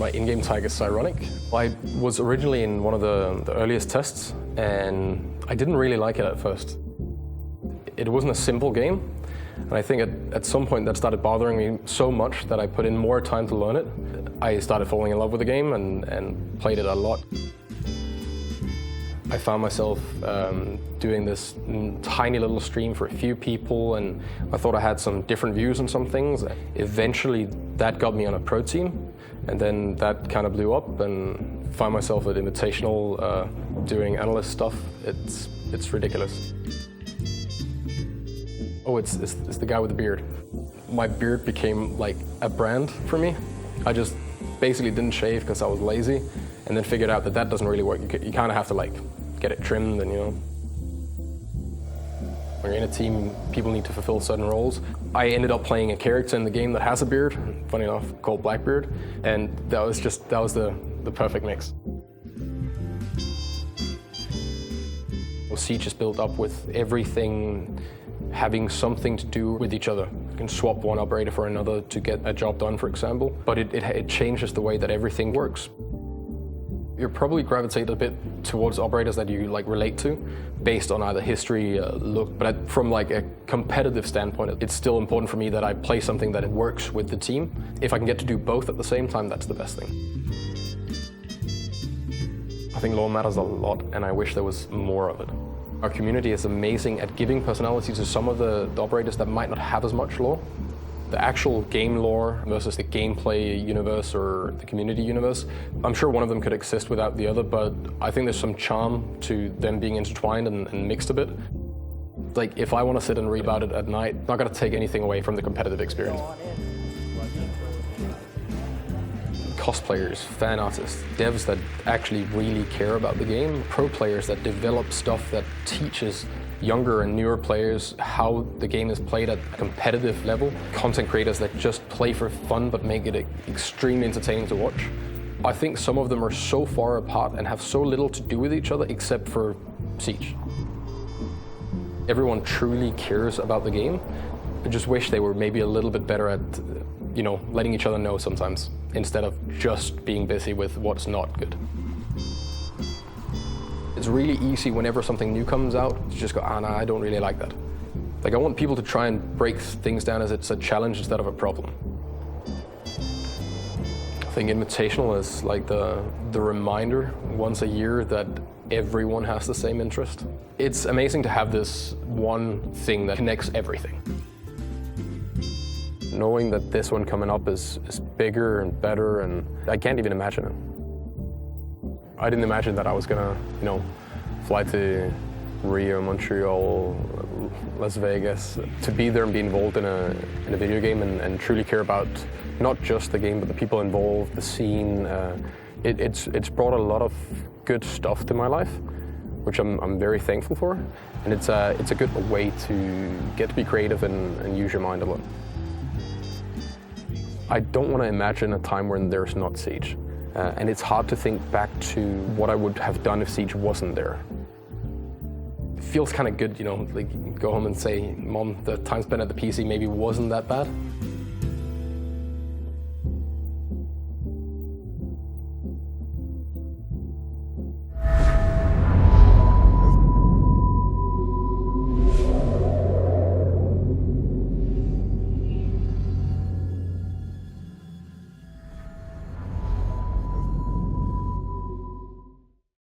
My in-game tag is Z1ronic. I was originally in one of the earliest tests, and I didn't really like it at first. It wasn't a simple game, and I think at some point that started bothering me so much that I put in more time to learn it. I started falling in love with the game and played it a lot. I found myself doing this tiny little stream for a few people, and I thought I had some different views on some things. Eventually that got me on a pro team, and then that kind of blew up, and found myself at Invitational doing analyst stuff. It's ridiculous. Oh, it's the guy with the beard. My beard became like a brand for me. I just basically didn't shave because I was lazy, and then figured out that doesn't really work. You kind of have to like get it trimmed, and you know. When you're in a team, people need to fulfill certain roles. I ended up playing a character in the game that has a beard, funny enough, called Blackbeard, and that was the perfect mix. Well, Siege is built up with everything having something to do with each other. You can swap one operator for another to get a job done, for example, but it changes the way that everything works. You're probably gravitate a bit towards operators that you like relate to, based on either history, look, but from like a competitive standpoint, it's still important for me that I play something that works with the team. If I can get to do both at the same time, that's the best thing. I think lore matters a lot, and I wish there was more of it. Our community is amazing at giving personality to some of the operators that might not have as much lore. The actual game lore versus the gameplay universe or the community universe, I'm sure one of them could exist without the other, but I think there's some charm to them being intertwined and mixed a bit. Like, if I want to sit and read about it at night, it's not going to take anything away from the competitive experience. Cosplayers, fan artists, devs that actually really care about the game, pro players that develop stuff that teaches younger and newer players how the game is played at a competitive level, content creators that just play for fun but make it extremely entertaining to watch. I think some of them are so far apart and have so little to do with each other except for Siege. Everyone truly cares about the game. I just wish they were maybe a little bit better at, you know, letting each other know sometimes, instead of just being busy with what's not good. It's really easy whenever something new comes out to just go, no, I don't really like that. Like, I want people to try and break things down as it's a challenge instead of a problem. I think Invitational is like the reminder once a year that everyone has the same interest. It's amazing to have this one thing that connects everything. Knowing that this one coming up is bigger and better, and I can't even imagine it. I didn't imagine that I was gonna, you know, fly to Rio, Montreal, Las Vegas, to be there and be involved in a video game and truly care about not just the game, but the people involved, the scene. It's brought a lot of good stuff to my life, which I'm very thankful for, and it's a good way to get to be creative and use your mind a lot. I don't want to imagine a time when there's not Siege. And it's hard to think back to what I would have done if Siege wasn't there. It feels kind of good, you know, like go home and say, Mom, the time spent at the PC maybe wasn't that bad.